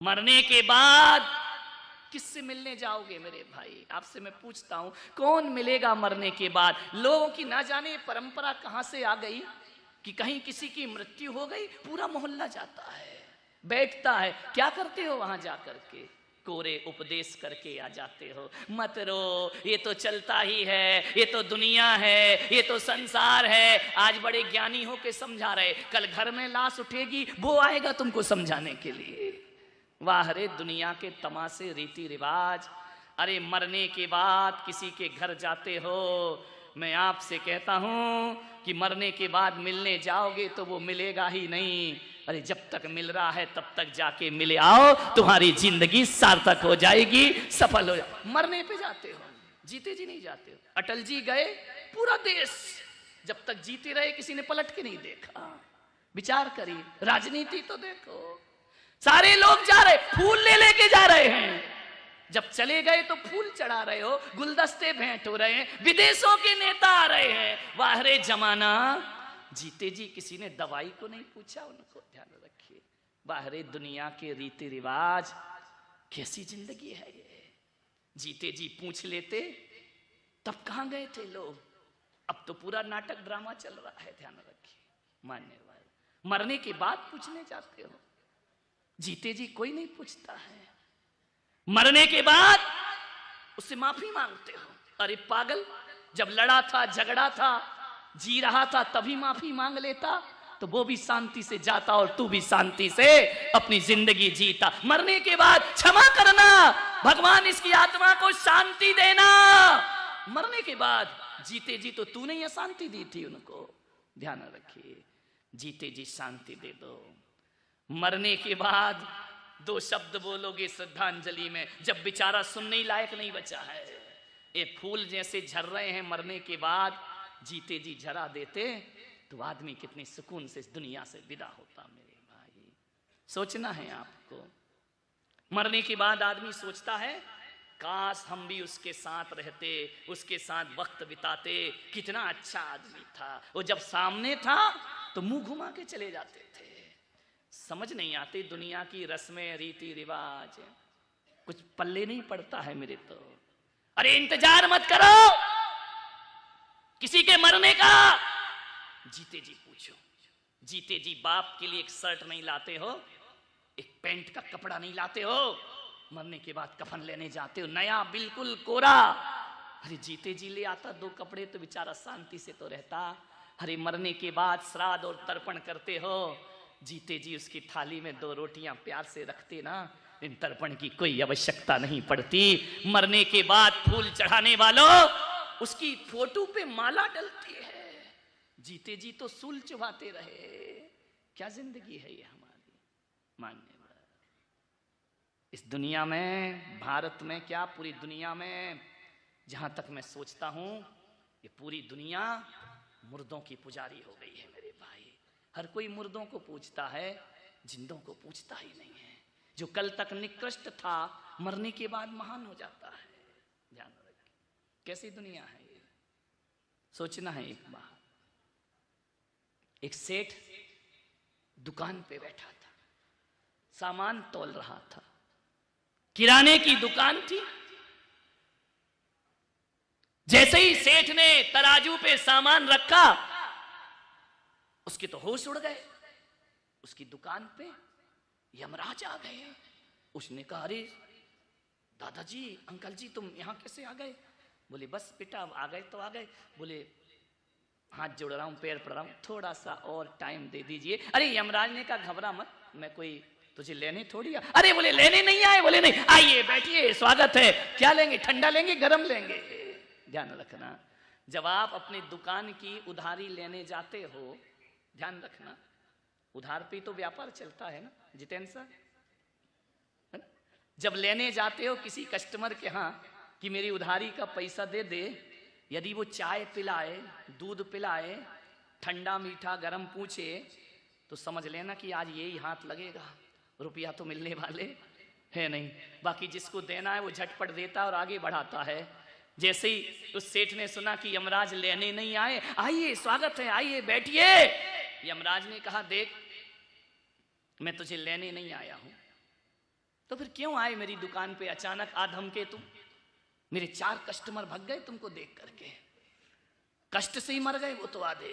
मरने के बाद किससे मिलने जाओगे मेरे भाई? आपसे मैं पूछता हूं, कौन मिलेगा मरने के बाद? लोगों की ना जाने परंपरा कहां से आ गई कि कहीं किसी की मृत्यु हो गई, पूरा मोहल्ला जाता है, बैठता है। क्या करते हो वहां जाकर के? कोरे उपदेश करके आ जाते हो, मत रो, ये तो चलता ही है, ये तो दुनिया है, ये तो संसार है। आज बड़े ज्ञानी हो के समझा रहे, कल घर में लाश उठेगी, वो आएगा तुमको समझाने के लिए। वाह रे दुनिया के तमाशे, रीति रिवाज। अरे मरने के बाद किसी के घर जाते हो, मैं आपसे कहता हूं कि मरने के बाद मिलने जाओगे तो वो मिलेगा ही नहीं। अरे जब तक मिल रहा है तब तक जाके मिले आओ, तुम्हारी जिंदगी सार्थक हो जाएगी, सफल हो जाएगी। मरने पे जाते हो, जीते जी नहीं जाते हो। अटल जी गए, पूरा देश जब तक जीते रहे किसी ने पलट के नहीं देखा। विचार करिए, राजनीति तो देखो, सारे लोग जा रहे, फूल ले लेके जा रहे हैं। जब चले गए तो फूल चढ़ा रहे हो, गुलदस्ते भेंट हो रहे हैं, विदेशों के नेता आ रहे हैं। वाह रे जमाना, जीते जी किसी ने दवाई को नहीं पूछा उनको। ध्यान रखिए, वाह रे दुनिया के रीति रिवाज, कैसी जिंदगी है ये। जीते जी पूछ लेते तब कहां गए थे लोग? अब तो पूरा नाटक ड्रामा चल रहा है। ध्यान रखिए, मानने वाले मरने के बाद पूछने जाते हो, जीते जी कोई नहीं पूछता है। मरने के बाद उससे माफी मांगते हो। अरे पागल, जब लड़ा था, झगड़ा था, जी रहा था, तभी माफी मांग लेता तो वो भी शांति से जाता और तू भी शांति से अपनी जिंदगी जीता। मरने के बाद क्षमा करना, भगवान इसकी आत्मा को शांति देना। मरने के बाद, जीते जी तो तूने ही अशांति दी थी उनको। ध्यान रखिए, जीते जी शांति दे दो। मरने के बाद दो शब्द बोलोगे श्रद्धांजलि में, जब बेचारा सुनने ही लायक नहीं बचा है। ये फूल जैसे झर रहे हैं, मरने के बाद जीते जी झरा देते तो आदमी कितने सुकून से इस दुनिया से विदा होता। मेरे भाई, सोचना है आपको। मरने के बाद आदमी सोचता है, काश हम भी उसके साथ रहते, उसके साथ वक्त बिताते, कितना अच्छा आदमी था वो। जब सामने था तो मुंह घुमा के चले जाते थे। समझ नहीं आती दुनिया की रस्में, रीति रिवाज, कुछ पल्ले नहीं पड़ता है मेरे तो। अरे इंतजार मत करो किसी के मरने का, जीते जी पूछो। जीते जी बाप के लिए एक शर्ट नहीं लाते हो, एक पैंट का कपड़ा नहीं लाते हो, मरने के बाद कफन लेने जाते हो नया बिल्कुल कोरा। अरे जीते जी ले आता दो कपड़े तो बेचारा शांति से तो रहता। अरे मरने के बाद श्राद्ध और तर्पण करते हो, जीते जी उसकी थाली में दो रोटियां प्यार से रखते ना, इन तर्पण की कोई आवश्यकता नहीं पड़ती। मरने के बाद फूल चढ़ाने वालों, उसकी फोटो पे माला डलती है, जीते जी तो सूल चुभाते रहे। क्या जिंदगी है ये हमारी, मानने वाला। इस दुनिया में, भारत में क्या पूरी दुनिया में, जहां तक मैं सोचता हूं ये पूरी दुनिया मुर्दों की पुजारी हो गई है मेरे भाई। हर कोई मुर्दों को पूछता है, जिंदों को पूछता ही नहीं है। जो कल तक निकृष्ट था, मरने के बाद महान हो जाता है। ध्यान रखिए, कैसी दुनिया है ये, सोचना है एक बार। एक सेठ दुकान पे बैठा था, सामान तौल रहा था, किराने की दुकान थी। जैसे ही सेठ ने तराजू पे सामान रखा, उसके तो होश उड़ गए। उसकी दुकान पे यमराज आ गए। उसने कहा, अरे दादाजी, अंकल जी, तुम यहां कैसे आ गए? बोले बस बेटा आ गए तो आ गए। बोले हाथ जोड़ रहा हूं, पैर पड़ रहा हूं, थोड़ा सा और टाइम दे दीजिए। अरे यमराज ने कहा, घबरा मत, मैं कोई तुझे लेने थोड़ी आ। अरे बोले लेने नहीं आए? बोले नहीं, आइए बैठिए, स्वागत है। क्या लेंगे, ठंडा लेंगे, गरम लेंगे? ध्यान रखना, जब आप अपनी दुकान की उधारी लेने जाते हो, ध्यान रखना, उधार पे तो व्यापार चलता है ना जितेंद्र सर, है ना? जब लेने जाते हो किसी कस्टमर के यहाँ कि मेरी उधारी का पैसा दे दे, यदि वो चाय पिलाए, दूध पिलाए, ठंडा मीठा गरम पूछे, तो समझ लेना कि आज यही हाथ लगेगा, रुपया तो मिलने वाले है नहीं। बाकी जिसको देना है वो झटपट देता और आगे बढ़ाता है। जैसे ही उस सेठ ने सुना कि यमराज लेने नहीं आए, आइए स्वागत है, आइए बैठिए। यमराज ने कहा, देख मैं तुझे लेने नहीं आया हूं, तो फिर क्यों आए मेरी दुकान पे अचानक आधम के तुम? मेरे 4 कस्टमर भाग गए तुमको देख करके, कष्ट से ही मर गए वो तो आधे।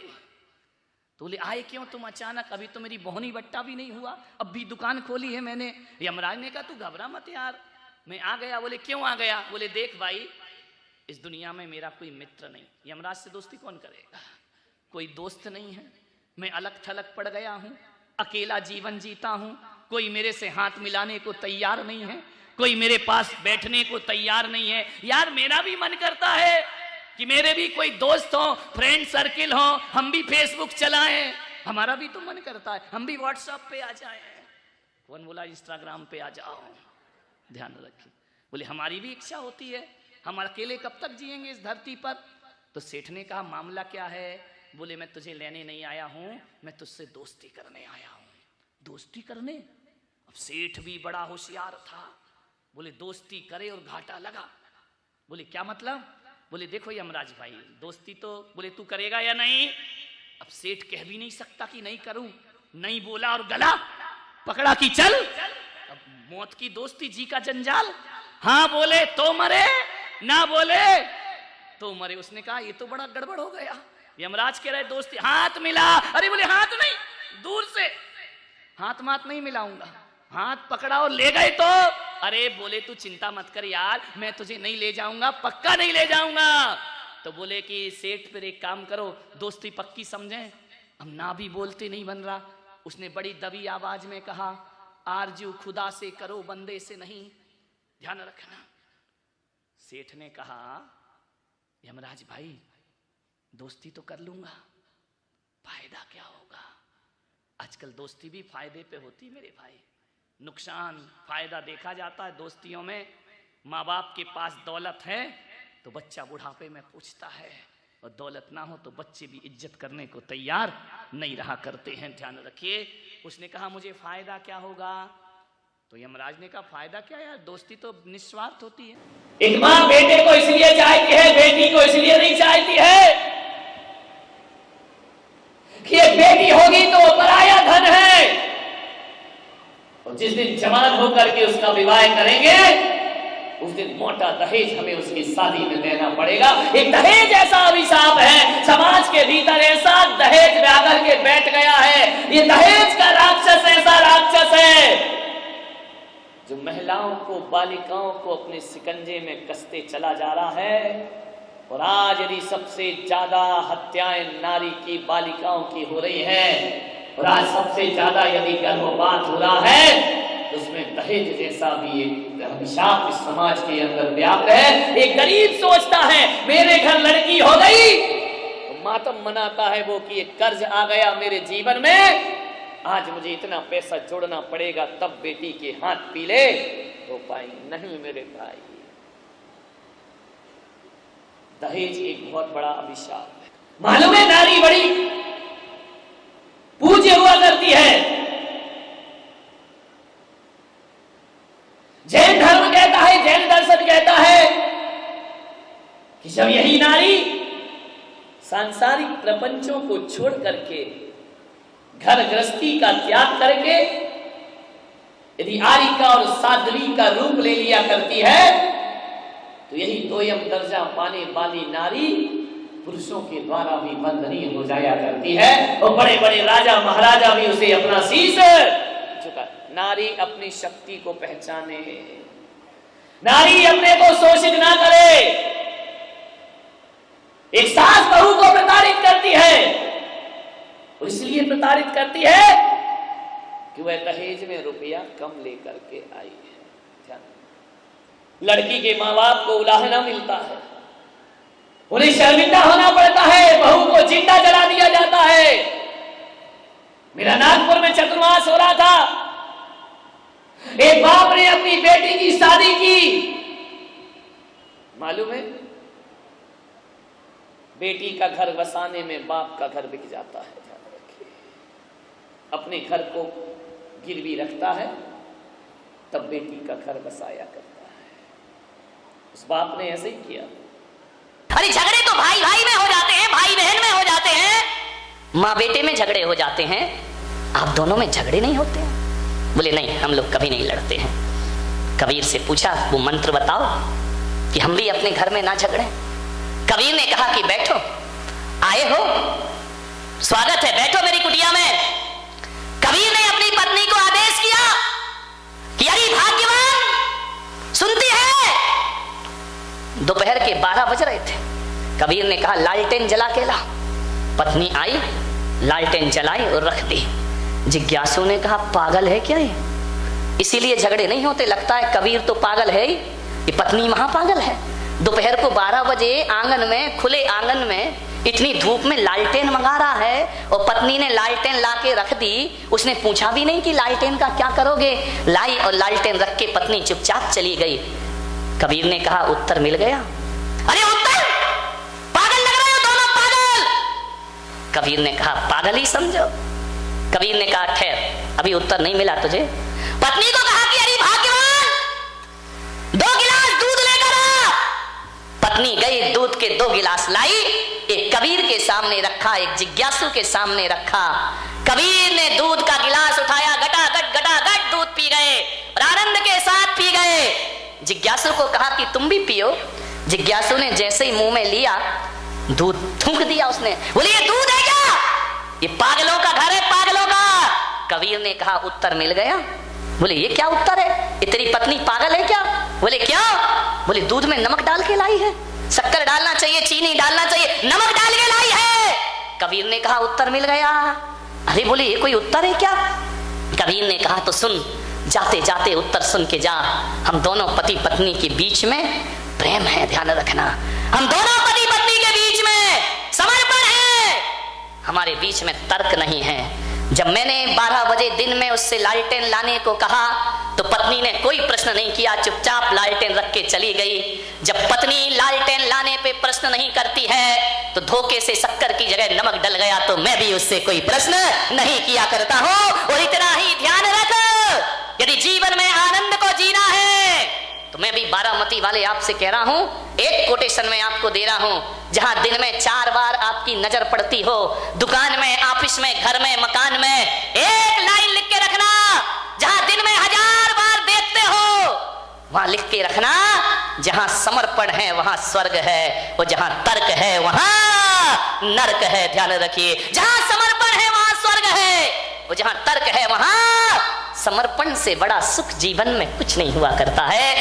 तो बोले आए क्यों तुम अचानक? अभी तो मेरी बोहनी बट्टा भी नहीं हुआ, अब भी दुकान खोली है मैंने। यमराज ने कहा तू घबरा मत यार, मैं आ गया। बोले क्यों आ गया? बोले देख भाई, इस दुनिया में मेरा कोई मित्र नहीं, यमराज से दोस्ती कौन करेगा? कोई दोस्त नहीं है, मैं अलग थलग पड़ गया हूं, अकेला जीवन जीता हूं, कोई मेरे से हाथ मिलाने को तैयार नहीं है, कोई मेरे पास बैठने को तैयार नहीं है। यार मेरा भी मन करता है कि मेरे भी कोई दोस्त हो, फ्रेंड सर्किल हो, हम भी फेसबुक चलाएं, हमारा भी तो मन करता है हम भी व्हाट्सएप पे आ जाएं। कौन बोला इंस्टाग्राम पे आ जाओ? ध्यान रखिए। बोले हमारी भी इच्छा होती है, हम अकेले कब तक जिएंगे इस धरती पर? तो सेठ ने कहा मामला क्या है? बोले मैं तुझे लेने नहीं आया हूं, मैं तुझसे दोस्ती करने आया हूं। दोस्ती करने? अब सेठ भी बड़ा होशियार था, बोले दोस्ती करे और घाटा लगा। बोले क्या मतलब? बोले देखो यमराज भाई, दोस्ती तो बोले तू करेगा या नहीं? अब सेठ कह भी नहीं सकता कि नहीं करूं, नहीं बोला और गला पकड़ा कि चल। अब मौत की दोस्ती, जी का जंजाल। हाँ बोले तो मरे, ना बोले तो मरे। उसने कहा ये तो बड़ा गड़बड़ हो गया। यमराज कह रहे दोस्ती, हाथ मिला। अरे बोले हाथ नहीं, दूर से हाथ मात नहीं मिलाऊंगा। हाथ पकड़ा और ले गए तो? अरे बोले तू चिंता मत कर यार, मैं तुझे नहीं ले जाऊंगा, पक्का नहीं ले जाऊंगा। तो बोले कि सेठ फिर एक काम करो, दोस्ती पक्की समझें। हम ना भी बोलते नहीं बन रहा। उसने बड़ी दबी आवाज में कहा आरजू खुदा से करो, बंदे से नहीं। ध्यान रखना। सेठ ने कहा यमराज भाई दोस्ती तो कर लूंगा, फायदा क्या होगा? आजकल दोस्ती भी फायदे पे होती मेरे भाई, नुकसान फायदा देखा जाता है दोस्तियों में। माँ बाप के पास दौलत है तो बच्चा बुढ़ापे में पूछता है, और दौलत ना हो तो बच्चे भी इज्जत करने को तैयार नहीं रहा करते हैं। ध्यान रखिए। उसने कहा मुझे फायदा क्या होगा? तो यमराज ने कहा फायदा क्या यार, दोस्ती तो निस्वार्थ होती है। एक माँ बेटे को इसलिए चाहती है, बेटी को इसलिए नहीं चाहती है कि एक बेटी होगी तो वो पराया धन है, और जिस दिन जवान होकर के उसका विवाह करेंगे उस दिन मोटा दहेज हमें उसकी शादी में देना पड़ेगा। एक दहेज ऐसा अभिशाप है समाज के भीतर, ऐसा दहेज में आकर के बैठ गया है। ये दहेज का राक्षस ऐसा राक्षस है जो महिलाओं को, बालिकाओं को अपने शिकंजे में कसते चला जा रहा है। और आज यदि सबसे ज्यादा हत्याएं नारी की, बालिकाओं की हो रही है, और आज सबसे ज्यादा यदि गर्भपात हो रहा है, तो उसमें दहेज जैसा भी एक अभिशाप इस समाज के अंदर व्याप्त है। एक गरीब सोचता है मेरे घर लड़की हो गई तो मातम मनाता है वो कि एक कर्ज आ गया मेरे जीवन में, आज मुझे इतना पैसा जोड़ना पड़ेगा तब बेटी के हाथ पीले हो पाएंगे। नहीं मेरे भाई, दहेज एक बहुत बड़ा अभिशाप है। मालूम है नारी बड़ी पूज्य हुआ करती है। जैन धर्म कहता है, जैन दर्शन कहता है कि जब यही नारी सांसारिक प्रपंचों को छोड़ करके, घर गृहस्थी का त्याग करके यदि आरिका और साध्वी का रूप ले लिया करती है, तो यही दोयम दर्जा पाने वाली नारी पुरुषों के द्वारा भी बंधनीय हो जाया करती है, और बड़े बड़े राजा महाराजा भी उसे अपना शीश झुका। नारी अपनी शक्ति को पहचाने, नारी अपने को शोषित ना करे। एक सास बहू को प्रताड़ित करती है, और इसलिए प्रताड़ित करती है कि वह दहेज में रुपया कम लेकर के आई है। लड़की के माँ बाप को उलाहना मिलता है, उन्हें शर्मिंदा होना पड़ता है, बहू को जिंदा जला दिया जाता है। मेरा नागपुर में चतुर्मास हो रहा था, एक बाप ने अपनी बेटी की शादी की। मालूम है बेटी का घर बसाने में बाप का घर बिक जाता है। अपने घर को गिरवी रखता है तब बेटी का घर बसाया करता है। उस बाप ने ऐसे ही किया। अरे झगड़े तो भाई भाई में हो जाते हैं, भाई बहन में हो जाते हैं, माँ बेटे में झगड़े हो जाते हैं, आप दोनों में झगड़े नहीं होते हैं? बोले नहीं, हम लोग कभी नहीं लड़ते हैं। कबीर से पूछा वो मंत्र बताओ कि हम भी अपने घर में ना झगड़े। कबीर ने कहा कि बैठो, आए हो, स्वागत है, बैठो मेरी कुटिया में। कबीर ने अपनी पत्नी को आदेश किया कि अरे भाग्यवान, सुनती है? दोपहर के 12 बज रहे थे। कबीर ने कहा लालटेन जला के ला। पत्नी आई, लालटेन जलाई और रख दी। जिज्ञासु ने कहा पागल है क्या ये, इसीलिए झगड़े नहीं होते? लगता है कबीर तो पागल है ही, ये पत्नी महापागल है। दोपहर को 12 बजे आंगन में, खुले आंगन में, इतनी धूप में लालटेन मंगा रहा है और पत्नी ने लालटेन ला के रख दी। उसने पूछा भी नहीं कि लालटेन का क्या करोगे। लाई और लालटेन रख के पत्नी चुपचाप चली गई। कबीर ने कहा उत्तर मिल गया। अरे उत्तर, पागल लग रहे हो दोनों, पागल। कबीर ने कहा पागल ही समझो। कबीर ने कहा ठहर, अभी उत्तर नहीं मिला तुझे। पत्नी को कहा कि अरे भाग्यवान, 2 गिलास दूध लेकर आ। पत्नी गई, दूध के 2 गिलास लाई, एक कबीर के सामने रखा, एक जिज्ञासु के सामने रखा। कबीर ने दूध का गिलास उठाया, गटागट दूध पी गए और आनंद के साथ पी गए। जिज्ञासु को कहा कि तुम भी पियो। जिज्ञासु ने जैसे ही मुंह में लिया, दूध थूक दिया उसने। बोले ये दूध है क्या? ये पागलों का घर है, पागलों का। कबीर ने कहा उत्तर मिल गया। बोले ये क्या उत्तर है, ये तेरी पत्नी पागल है क्या? बोले क्या? बोले दूध में नमक डाल के लाई है, शक्कर डालना चाहिए, चीनी डालना चाहिए, नमक डाल के लाई है। कबीर ने कहा उत्तर मिल गया। अरे बोले ये कोई उत्तर है क्या? कबीर ने कहा तो सुन, जाते जाते उत्तर सुन के जा। हम दोनों पति पत्नी के बीच में प्रेम है, ध्यान रखना। हम दोनों पति पत्नी के बीच में समर्पण है, हमारे बीच में तर्क नहीं है। जब मैंने 12 बजे दिन में उससे लालटेन लाने को कहा तो पत्नी ने कोई प्रश्न नहीं किया, चुपचाप लालटेन रख के चली गई। जब पत्नी लालटेन लाने पे प्रश्न नहीं करती है तो धोखे से शक्कर की जगह नमक डल गया तो मैं भी उससे कोई प्रश्न नहीं किया करता हूं। और इतना ही ध्यान रख, यदि जीवन में आनंद को जीना है तो मैं भी बारामती वाले आपसे कह रहा हूं, एक कोटेशन में आपको दे रहा हूं। जहां दिन में 4 बार आपकी नजर पड़ती हो, दुकान में, ऑफिस में, घर में, मकान में, एक लाइन लिख के रखना। जहां दिन में 1000 बार देखते हो, वहां लिख के रखना, जहां समर्पण है वहां स्वर्ग है, और जहां तर्क है वहां नरक है। ध्यान रखिए, जहां समर्पण है वहां स्वर्ग है, और जहां तर्क है वहां समर्पण से बड़ा सुख जीवन में कुछ नहीं हुआ करता है।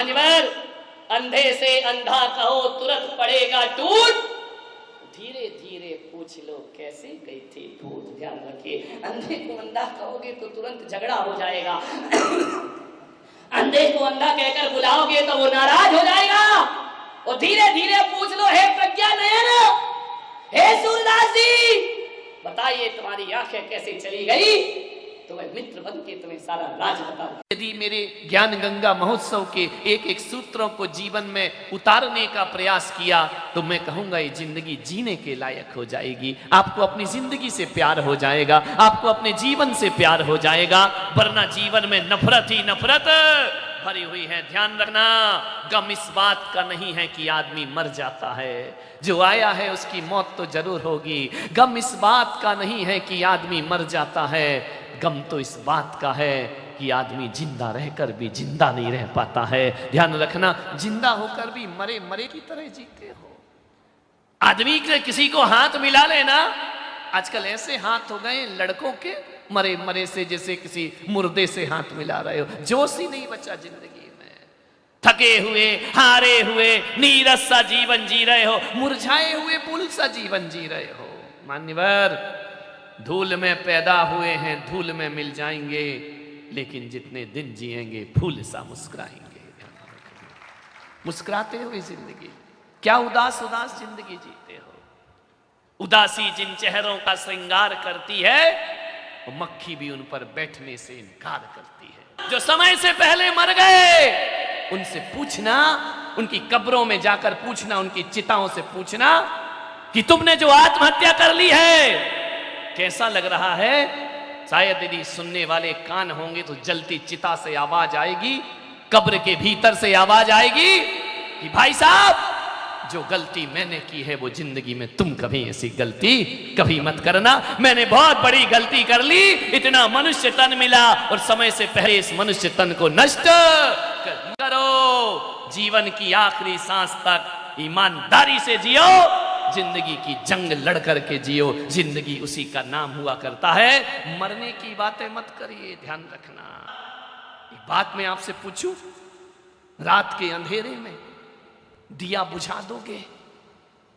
अंधे से अंधा कहो तुरंत पड़ेगा टूट, धीरे धीरे पूछ लो कैसे गई थी भूत। ध्यान रखिए, अंधे को अंधा कहोगे तो तुरंत झगड़ा हो जाएगा। अंधे को अंधा कहकर बुलाओगे तो वो नाराज हो जाएगा। और धीरे धीरे पूछ लो, हे प्रज्ञा नयन, हे सूरदास जी, बताइए तुम्हारी आंखें कैसे चली गई? तो मैं मित्र बन के तुम्हें सारा राज बता। यदि मेरे ज्ञान गंगा महोत्सव के एक एक सूत्रों को जीवन में उतारने का प्रयास किया तो मैं कहूंगा ये जिंदगी जीने के लायक हो जाएगी। आपको अपनी जिंदगी से प्यार हो जाएगा, आपको अपने जीवन से प्यार हो जाएगा, वरना जीवन में नफरत ही नफरत भरी हुई है। ध्यान रखना, गम इस बात का नहीं है कि आदमी मर जाता है, जो आया है उसकी मौत तो जरूर होगी। गम इस बात का नहीं है कि आदमी मर जाता है, गम तो इस बात का है कि आदमी जिंदा रहकर भी जिंदा नहीं रह पाता है। ध्यान रखना, जिंदा होकर भी मरे मरे की तरह जीते हो। आदमी के किसी को हाथ मिला लेना, आजकल ऐसे हाथ हो गए लड़कों के, मरे मरे से जैसे किसी मुर्दे से हाथ मिला रहे हो। जोश ही नहीं बचा जिंदगी में, थके हुए, हारे हुए, नीरस सा जीवन जी रहे हो, मुरझाए हुए फूल सा जीवन जी रहे हो। मान्यवर, धूल में पैदा हुए हैं, धूल में मिल जाएंगे, लेकिन जितने दिन जिएंगे फूल सा मुस्कुराएंगे। मुस्कुराते हुए जिंदगी, क्या उदास उदास जिंदगी जीते हो। उदासी जिन चेहरों का श्रृंगार करती है, वो मक्खी भी उन पर बैठने से इनकार करती है। जो समय से पहले मर गए उनसे पूछना, उनकी कब्रों में जाकर पूछना, उनकी चिताओं से पूछना कि तुमने जो आत्महत्या कर ली है कैसा लग रहा है। शायद यदि सुनने वाले कान होंगे तो जलती चिता से आवाज आएगी, कब्र के भीतर से आवाज आएगी कि भाई साहब, जो गलती मैंने की है वो जिंदगी में तुम कभी ऐसी गलती कभी मत करना। मैंने बहुत बड़ी गलती कर ली, इतना मनुष्य तन मिला और समय से पहले इस मनुष्य तन को नष्ट करो। जीवन की आखिरी सांस तक ईमानदारी से जियो, जिंदगी की जंग लड़ करके जियो। जिंदगी उसी का नाम हुआ करता है। मरने की बातें मत करिए, ध्यान रखना। एक बात मैं आपसे पूछूं, रात के अंधेरे में दिया बुझा दोगे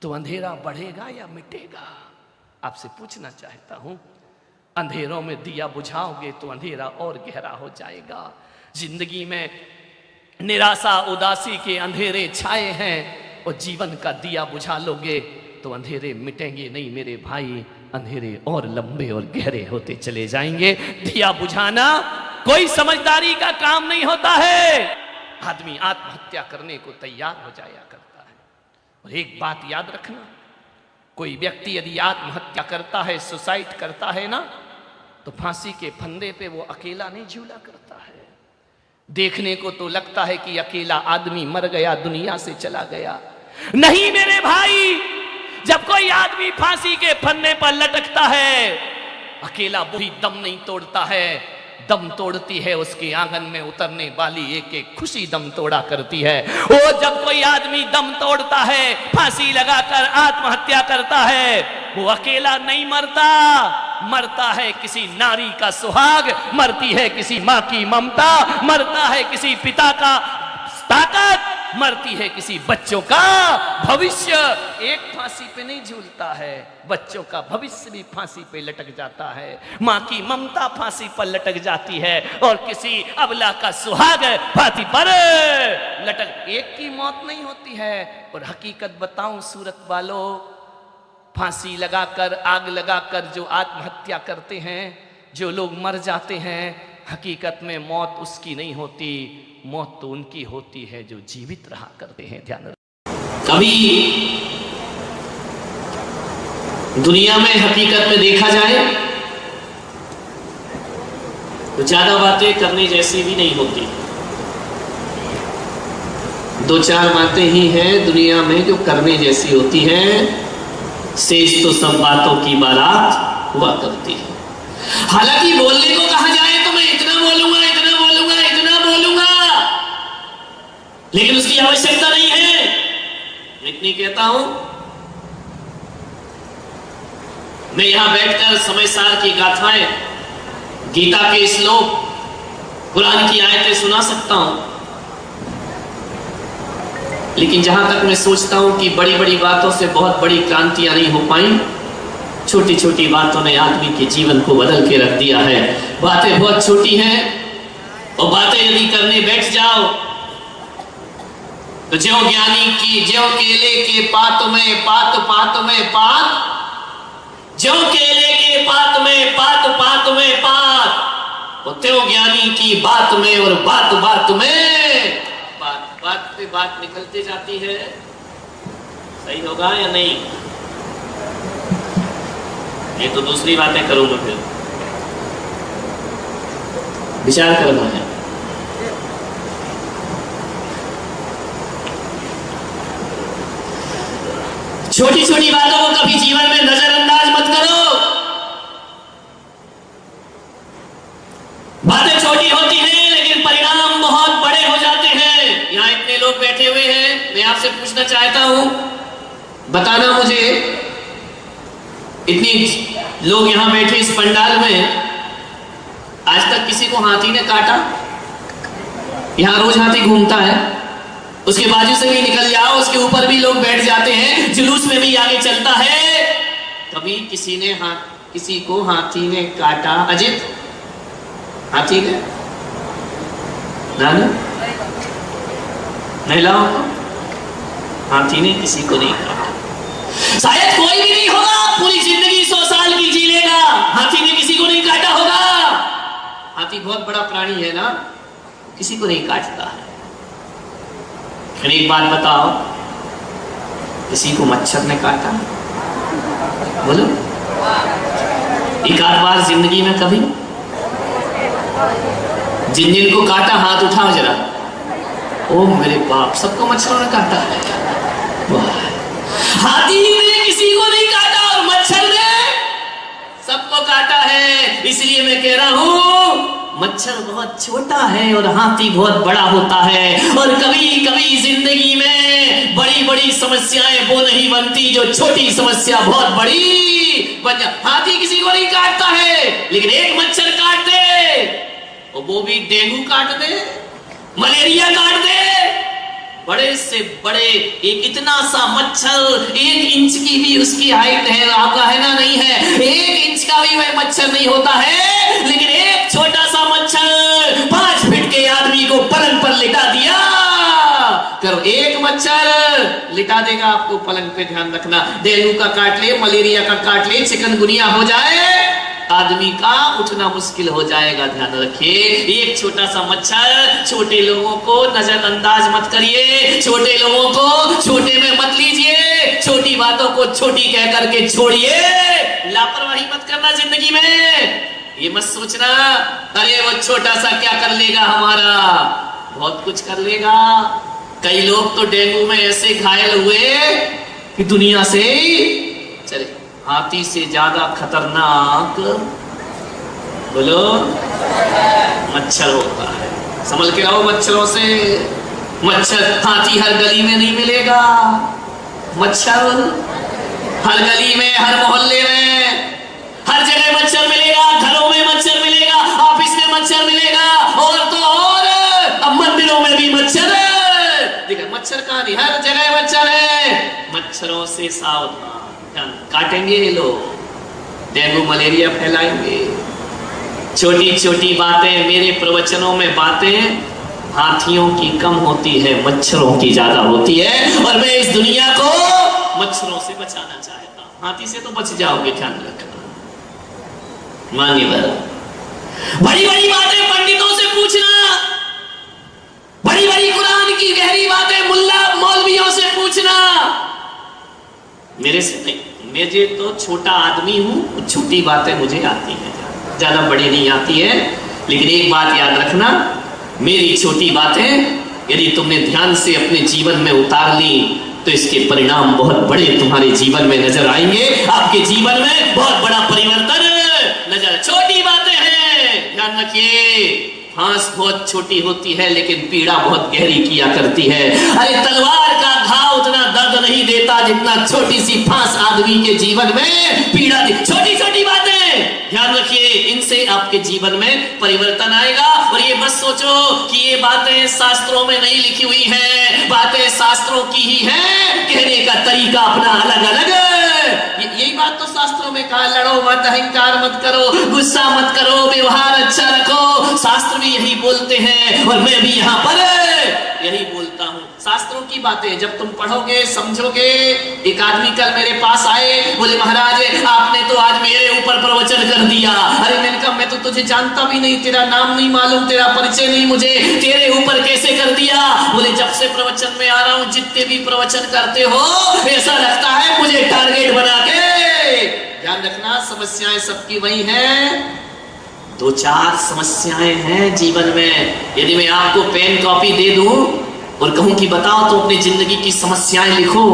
तो अंधेरा बढ़ेगा या मिटेगा? आपसे पूछना चाहता हूं। अंधेरों में दिया बुझाओगे तो अंधेरा और गहरा हो जाएगा। जिंदगी में निराशा उदासी के अंधेरे छाए हैं और जीवन का दिया बुझा लोगे तो अंधेरे मिटेंगे नहीं मेरे भाई, अंधेरे और लंबे और गहरे होते चले जाएंगे। दिया बुझाना कोई समझदारी का काम नहीं होता है। आदमी आत्महत्या करने को तैयार हो जाया करता है। और एक बात याद रखना, कोई व्यक्ति यदि आत्महत्या करता है, सुसाइड करता है ना, तो फांसी के फंदे पे वो अकेला नहीं झूला करता है। देखने को तो लगता है कि अकेला आदमी मर गया, दुनिया से चला गया। नहीं मेरे भाई, जब कोई आदमी फांसी के फंदे पर लटकता है, अकेला वही दम नहीं तोड़ता है, दम तोड़ती है उसके आंगन में उतरने वाली एक एक खुशी दम तोड़ा करती है। वो जब कोई आदमी दम तोड़ता है, फांसी लगाकर आत्महत्या करता है, वो अकेला नहीं मरता, मरता है किसी नारी का सुहाग, मरती है किसी माँ की ममता, मरता है किसी पिता का ताकत, मरती है किसी बच्चों का भविष्य। एक फांसी पे नहीं झूलता है, बच्चों का भविष्य भी फांसी पे लटक जाता है, माँ की ममता फांसी पर लटक जाती है और किसी अबला का सुहाग फांसी पर लटक। एक की मौत नहीं होती है। और हकीकत बताऊं सूरत वालों, फांसी लगाकर आग लगाकर जो आत्महत्या करते हैं, जो लोग मर जाते हैं, हकीकत में मौत उसकी नहीं होती, मौत तो उनकी होती है जो जीवित रहा करते हैं। ध्यान रखना। कभी दुनिया में हकीकत में देखा जाए तो ज्यादा बातें करने जैसी भी नहीं होती। दो चार बातें ही हैं दुनिया में जो करने जैसी होती हैं, शेष तो सब बातों की बारात हुआ करती है। हालांकि बोलने को कहा जाए तो मैं इतना बोलूंगा, इतना बोलूंगा, इतना बोलूंगा, लेकिन उसकी आवश्यकता नहीं है। मैं इतनी कहता हूं, मैं यहां बैठकर समय सार की गाथाएं, गीता के श्लोक, कुरान की आयतें सुना सकता हूं, लेकिन जहां तक मैं सोचता हूं कि बड़ी बड़ी बातों से बहुत बड़ी क्रांतियां नहीं हो पाई, छोटी छोटी बातों ने आदमी के जीवन को बदल के रख दिया है। बातें बहुत छोटी हैं और बातें यदि करने बैठ जाओ तो ज्यों ज्ञानी की ज्यों केले के पात में पात पात में पात, ज्यों केले के पात में पात पात में पात, और त्यों ज्ञानी की बात में और बात बात में बात, बात पे बात निकलती जाती है। सही होगा या नहीं? ये तो दूसरी बातें करूंगा, फिर विचार करना है। छोटी छोटी बातों को कभी जीवन में नजरअंदाज मत करो। बातें छोटी होती हैं लेकिन परिणाम बहुत बड़े हो जाते हैं। यहां इतने लोग बैठे हुए हैं, मैं आपसे पूछना चाहता हूं, बताना मुझे, इतनी लोग यहां बैठे इस पंडाल में, आज तक किसी को हाथी ने काटा? यहां रोज हाथी घूमता है, उसके बाजू से भी निकल जाओ, उसके ऊपर भी लोग बैठ जाते हैं, जुलूस में भी आगे चलता है। कभी किसी ने किसी को हाथी ने काटा? अजित, हाथी ने नहीं लाओ, हाथी ने किसी को नहीं काटा। शायद कोई भी नहीं होगा पूरी जिंदगी 100 साल की जी लेगा, हाथी ने किसी को नहीं काटा होगा। हाथी बहुत बड़ा प्राणी है ना, किसी को नहीं काटता है। फिर एक बात बताओ, किसी को मच्छर ने काटा? बोलो, एक आध बार जिंदगी में कभी? जिन जिन को काटा हाथ उठाओ जरा। ओ मेरे बाप, सबको मच्छरों ने काटा है। हाथी ने किसी को नहीं काटा और मच्छर ने सबको काटा है। इसलिए मैं कह रहा हूं, मच्छर बहुत छोटा है और हाथी बहुत बड़ा होता है। और कभी कभी जिंदगी में बड़ी बड़ी समस्याएं वो नहीं बनती जो छोटी समस्या बहुत बड़ी बन जा। हाथी किसी को नहीं काटता है, लेकिन एक मच्छर काट दे, और वो भी डेंगू काट दे, मलेरिया काट दे। बड़े से बड़े एक इतना सा मच्छर, 1 इंच की भी उसकी हाइट है, आपका है ना, नहीं है, 1 इंच का भी वह मच्छर नहीं होता है, लेकिन एक छोटा सा मच्छर 5 फीट के आदमी को पलंग पर लिटा दिया। करो, एक मच्छर लिटा देगा आपको पलंग पे, ध्यान रखना। डेंगू का काट ले, मलेरिया का काट ले, चिकनगुनिया हो जाए, आदमी का उठना मुश्किल हो जाएगा। ध्यान रखिए, एक छोटा सा मच्छर, छोटे लोगों को नजरअंदाज मत करिए, छोटे लोगों को छोटे में मत लीजिए, छोटी बातों को छोटी कह करके छोड़िए, लापरवाही मत करना जिंदगी में। ये मत सोचना अरे वो छोटा सा क्या कर लेगा हमारा, बहुत कुछ कर लेगा। कई लोग तो डेंगू में ऐसे घायल हुए कि दुनिया से चले। हाथी से ज्यादा खतरनाक बोलो मच्छर होता है, संभल के रहो मच्छरों से। मच्छर, हाथी हर गली में नहीं मिलेगा, मच्छर हर गली में, हर मोहल्ले में, हर जगह मच्छर मिलेगा, घरों में मच्छर मिलेगा, ऑफिस में मच्छर मिलेगा, और तो और अब मंदिरों में भी मच्छर है। देखो मच्छर कहां नहीं, हर जगह मच्छर है। मच्छरों से सावधान, काटेंगे ये लोग, डेंगू मलेरिया फैलाएंगे। छोटी छोटी बातें, मेरे प्रवचनों में बातें हाथियों की कम होती है, मच्छरों की ज्यादा होती है, और मैं इस दुनिया को मच्छरों से बचाना चाहता हूं। हाथी से तो बच जाओगे, ध्यान रखना। मान्यवर, बड़ी बड़ी बातें पंडितों से पूछना, बड़ी बड़ी कुरान की गहरी बातें मुल्ला मौलवियों से पूछना, मेरे से नहीं। मुझे तो छोटा आदमी हूं, छोटी बातें मुझे आती हैं, ज्यादा बड़ी नहीं आती है। लेकिन एक बात याद रखना, मेरी छोटी बातें यदि तुमने ध्यान से अपने जीवन में उतार ली तो इसके परिणाम बहुत बड़े तुम्हारे जीवन में नजर आएंगे। आपके जीवन में बहुत बड़ा परिवर्तन नजर। छोटी बातें हैं, ध्यान रखिए। फांस बहुत छोटी होती है लेकिन पीड़ा बहुत गहरी किया करती है। अरे तलवार का घाव उतना दर्द नहीं देता जितना छोटी सी फांस आदमी के जीवन में पीड़ा दी। छोटी छोटी बातें ध्यान रखिए, इनसे आपके जीवन में परिवर्तन आएगा। और ये बस सोचो कि ये बातें शास्त्रों में नहीं लिखी हुई हैं, बातें शास्त्रों की ही हैं, कहने का तरीका अपना अलग अलग। यही बात तो शास्त्रों में कहा, लड़ो मत, अहंकार मत करो, गुस्सा मत करो, व्यवहार अच्छा रखो। शास्त्र भी यही बोलते हैं और मैं भी यहाँ पर यही बोलता हूँ। शास्त्रों की बातें जब तुम पढ़ोगे समझोगे। एक आदमी कल मेरे पास आए, बोले महाराज आपने तो आज मेरे ऊपर प्रवचन कर दिया। अरे मैंने कहा मैं तो तुझे जानता भी नहीं, तेरा नाम नहीं मालूम, तेरा परिचय नहीं मुझे, तेरे ऊपर कैसे कर दिया? बोले जब से प्रवचन में आ रहा हूँ जितने भी प्रवचन करते हो ऐसा लगता है मुझे टारगेट बना के। ध्यान रखना, समस्याएं सबकी वही हैं, 2-4 समस्याएं हैं जीवन में। यदि मैं आपको पेन कॉपी दे दूं और कहूं कि बताओ तो अपनी जिंदगी की समस्याएं लिखो,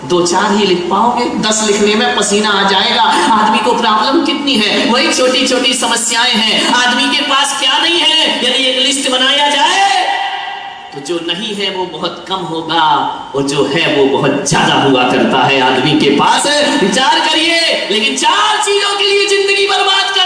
2-4 ही लिख पाओगे, 10 लिखने में पसीना आ जाएगा। आदमी को प्रॉब्लम कितनी है, वही छोटी छोटी समस्याएं हैं। आदमी के पास क्या नहीं है, यदि एक लिस्ट बनाया जाए तो जो नहीं है वो बहुत कम होगा और जो है वो बहुत ज्यादा हुआ करता है आदमी के पास। विचार करिए, लेकिन 4 चीजों के लिए जिंदगी बर्बाद कर